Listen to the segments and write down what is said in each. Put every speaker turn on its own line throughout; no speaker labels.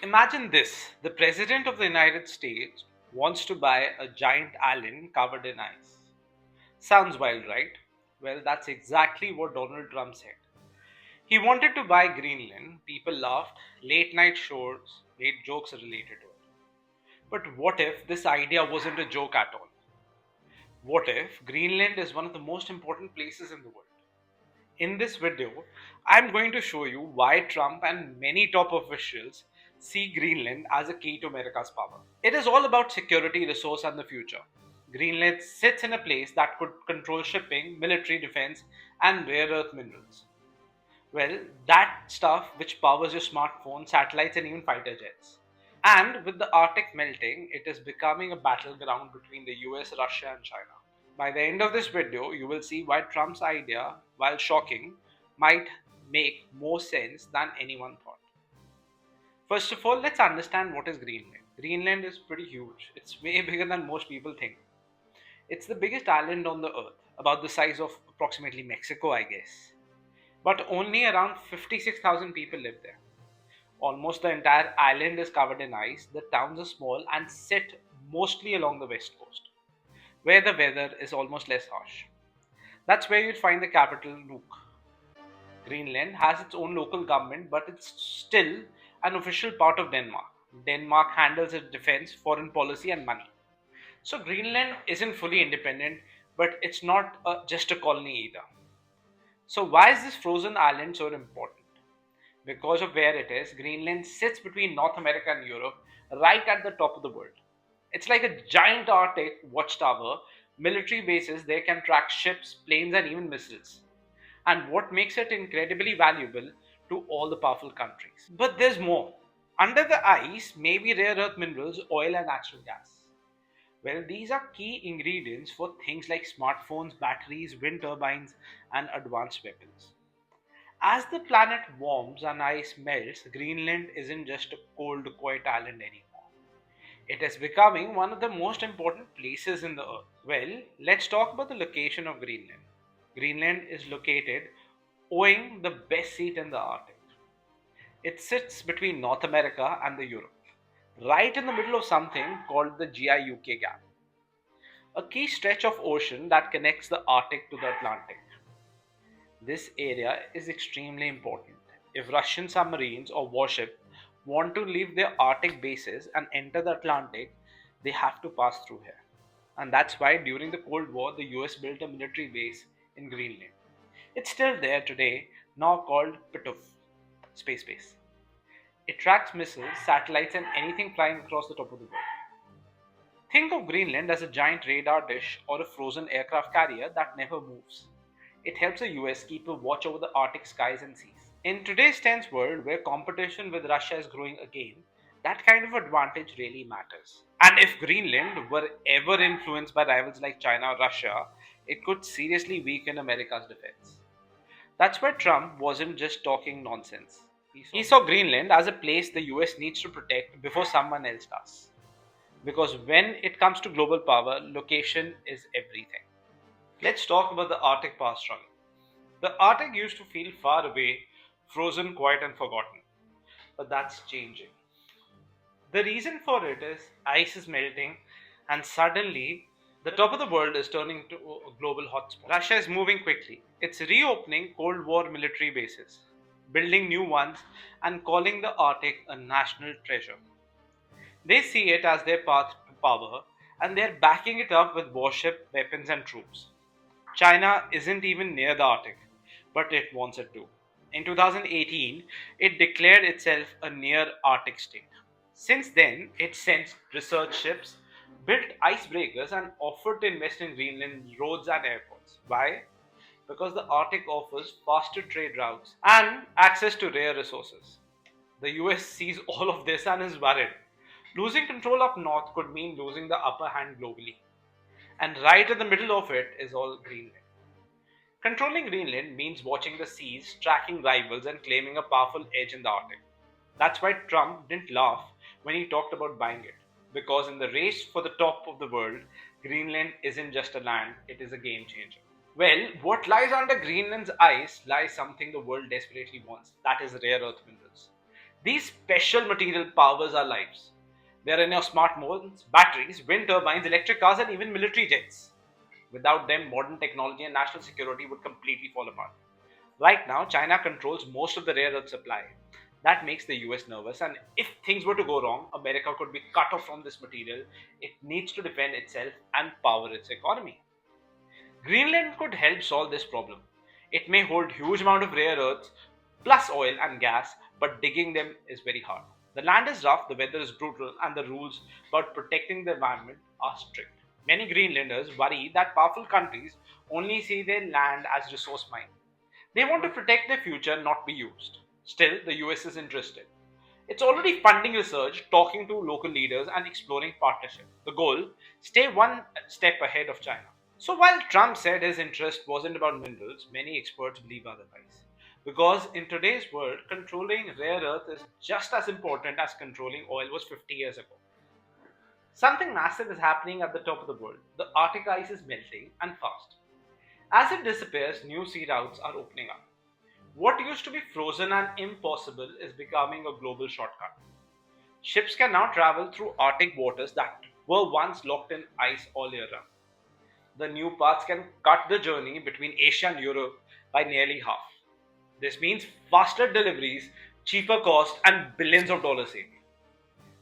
Imagine this: the President of the United States wants to buy a giant island covered in ice. Sounds wild, right? Well, that's exactly what Donald Trump said. He wanted to buy Greenland. People laughed, late night shows made jokes related to it. But what if this idea wasn't a joke at all? What if Greenland is one of the most important places in the world? In this video, I'm going to show you why Trump and many top officials see Greenland as a key to America's power. It is all about security, resource, and the future. Greenland sits in a place that could control shipping, military defense, and rare earth minerals. Well, that stuff which powers your smartphone, satellites, and even fighter jets. And with the Arctic melting, it is becoming a battleground between the US, Russia, and China. By the end of this video, you will see why Trump's idea, while shocking, might make more sense than anyone thought. First of all, let's understand what is Greenland. Greenland is pretty huge. It's way bigger than most people think. It's the biggest island on the earth, about the size of approximately Mexico, I guess. But only around 56,000 people live there. Almost the entire island is covered in ice. The towns are small and sit mostly along the west coast, where the weather is almost less harsh. That's where you'd find the capital, Nuuk. Greenland has its own local government, but it's still an official part of Denmark. Denmark handles its defense, foreign policy, and money. So Greenland isn't fully independent, but it's not just a colony either. So why is this frozen island so important? Because of where it is, Greenland sits between North America and Europe, right at the top of the world. It's like a giant Arctic watchtower. Military bases there can track ships, planes, and even missiles. And what makes it incredibly valuable to all the powerful countries. But there's more. Under the ice may be rare earth minerals, oil, and natural gas. Well, these are key ingredients for things like smartphones, batteries, wind turbines, and advanced weapons. As the planet warms and ice melts, Greenland isn't just a cold, quiet island anymore. It is becoming one of the most important places in the earth. Well, let's talk about the location of Greenland. Greenland is located owing the best seat in the Arctic. It sits between North America and the Europe, right in the middle of something called the GIUK gap, a key stretch of ocean that connects the Arctic to the Atlantic. This area is extremely important. If Russian submarines or warships want to leave their Arctic bases and enter the Atlantic, they have to pass through here. And that's why during the Cold War, the US built a military base in Greenland. It's still there today, now called Pitov Space Base. It tracks missiles, satellites, and anything flying across the top of the world. Think of Greenland as a giant radar dish or a frozen aircraft carrier that never moves. It helps the US keep a watch over the Arctic skies and seas. In today's tense world, where competition with Russia is growing again, that kind of advantage really matters. And if Greenland were ever influenced by rivals like China or Russia, it could seriously weaken America's defense. That's why Trump wasn't just talking nonsense. He saw Greenland as a place the US needs to protect before someone else does. Because when it comes to global power, location is everything. Let's talk about the Arctic power struggle. The Arctic used to feel far away, frozen, quiet, and forgotten. But that's changing. The reason for it is ice is melting, and suddenly the top of the world is turning into a global hotspot. Russia is moving quickly. It's reopening Cold War military bases, building new ones, and calling the Arctic a national treasure. They see it as their path to power, and they're backing it up with warship, weapons, and troops. China isn't even near the Arctic, but it wants it to. In 2018, it declared itself a near Arctic state. Since then, it sent research ships, built icebreakers, and offered to invest in Greenland roads and airports. Why? Because the Arctic offers faster trade routes and access to rare resources. The US sees all of this and is worried. Losing control up north could mean losing the upper hand globally. And right in the middle of it is all Greenland. Controlling Greenland means watching the seas, tracking rivals, and claiming a powerful edge in the Arctic. That's why Trump didn't laugh when he talked about buying it. Because in the race for the top of the world, Greenland isn't just a land, it is a game changer. Well, what lies under Greenland's ice lies something the world desperately wants, that is rare earth minerals. These special material powers our lives. They are in your smartphones, batteries, wind turbines, electric cars, and even military jets. Without them, modern technology and national security would completely fall apart. Right now, China controls most of the rare earth supply. That makes the US nervous, and if things were to go wrong, America could be cut off from this material. It needs to defend itself and power its economy. Greenland could help solve this problem. It may hold huge amount of rare earths plus oil and gas, but digging them is very hard. The land is rough, the weather is brutal, and the rules about protecting the environment are strict. Many Greenlanders worry that powerful countries only see their land as resource mine. They want to protect their future, not be used. Still, the US is interested. It's already funding research, talking to local leaders, and exploring partnership. The goal: stay one step ahead of China. So while Trump said his interest wasn't about minerals, many experts believe otherwise. Because in today's world, controlling rare earth is just as important as controlling oil was 50 years ago. Something massive is happening at the top of the world. The Arctic ice is melting and fast. As it disappears, new sea routes are opening up. What used to be frozen and impossible is becoming a global shortcut. Ships can now travel through Arctic waters that were once locked in ice all year round. The new paths can cut the journey between Asia and Europe by nearly half. This means faster deliveries, cheaper cost, and billions of dollars saved.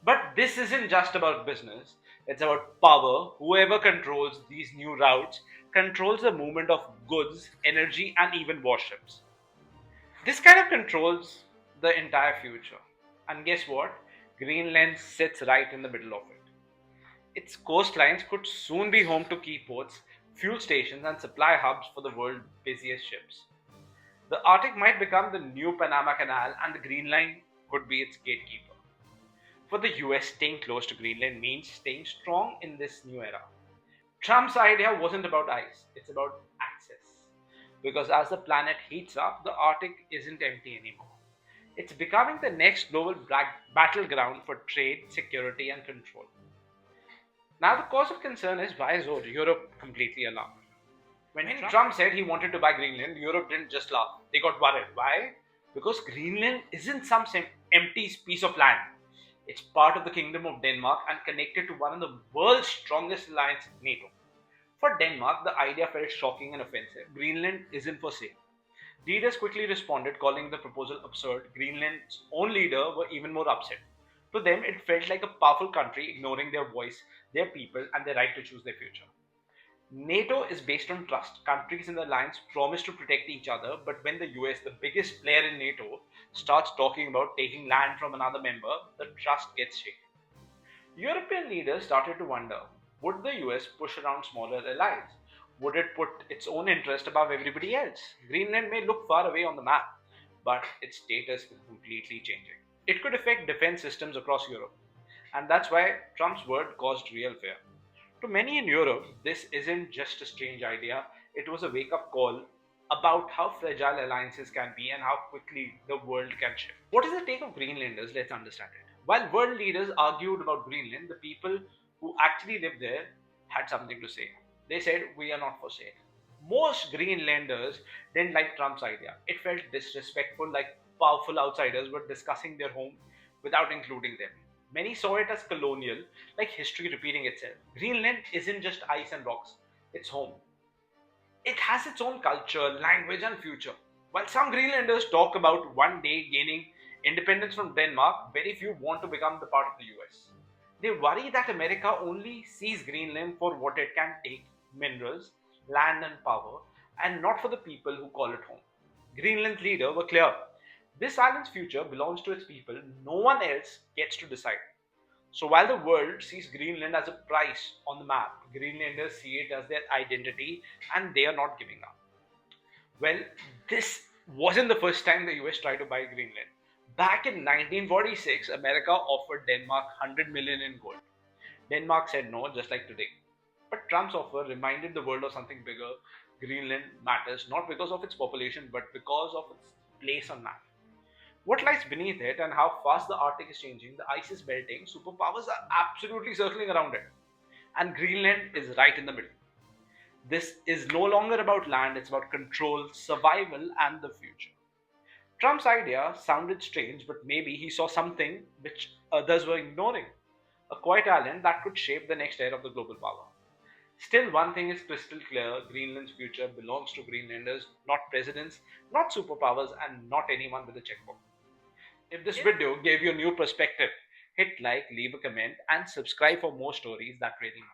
But this isn't just about business, it's about power. Whoever controls these new routes controls the movement of goods, energy, and even warships. This kind of controls the entire future. And guess what? Greenland sits right in the middle of it. Its coastlines could soon be home to key ports, fuel stations, and supply hubs for the world's busiest ships. The Arctic might become the new Panama Canal, and the Green Line could be its gatekeeper. For the US, staying close to Greenland means staying strong in this new era. Trump's idea wasn't about ice, it's about access. Because as the planet heats up, the Arctic isn't empty anymore. It's becoming the next global battleground for trade, security, and control. Now, the cause of concern is, why is Europe completely alarmed? When Trump said he wanted to buy Greenland, Europe didn't just laugh. They got worried. Why? Because Greenland isn't some empty piece of land. It's part of the Kingdom of Denmark and connected to one of the world's strongest alliances, NATO. For Denmark, the idea felt shocking and offensive. Greenland isn't for sale. Leaders quickly responded, calling the proposal absurd. Greenland's own leader were even more upset. To them, it felt like a powerful country ignoring their voice, their people, and their right to choose their future. NATO is based on trust. Countries in the alliance promise to protect each other, but when the US, the biggest player in NATO, starts talking about taking land from another member, the trust gets shaken. European leaders started to wonder, would the US push around smaller allies? Would it put its own interest above everybody else? Greenland may look far away on the map, but its status is completely changing. It could affect defense systems across Europe, and that's why Trump's word caused real fear. To many in Europe, this isn't just a strange idea, it was a wake up call about how fragile alliances can be and how quickly the world can shift. What is the take of Greenlanders? Let's understand it. While world leaders argued about Greenland, the people who actually lived there had something to say. They said, "We are not for sale." Most Greenlanders didn't like Trump's idea. It felt disrespectful, like powerful outsiders were discussing their home without including them. Many saw it as colonial, like history repeating itself. Greenland isn't just ice and rocks, it's home. It has its own culture, language, and future. While some Greenlanders talk about one day gaining independence from Denmark, very few want to become the part of the US. They worry that America only sees Greenland for what it can take: minerals, land, and power, and not for the people who call it home. Greenland's leaders were clear: this island's future belongs to its people, no one else gets to decide. So while the world sees Greenland as a price on the map, Greenlanders see it as their identity and they are not giving up. Well, this wasn't the first time the US tried to buy Greenland. Back in 1946, America offered Denmark 100 million in gold. Denmark said no, just like today. But Trump's offer reminded the world of something bigger. Greenland matters not because of its population, but because of its place on map. What lies beneath it and how fast the Arctic is changing, the ice is melting, superpowers are absolutely circling around it. And Greenland is right in the middle. This is no longer about land, it's about control, survival, and the future. Trump's idea sounded strange, but maybe he saw something which others were ignoring, a quiet island that could shape the next era of the global power. Still, one thing is crystal clear: Greenland's future belongs to Greenlanders, not presidents, not superpowers, and not anyone with a checkbook. If this video gave you a new perspective, hit like, leave a comment, and subscribe for more stories that really matter.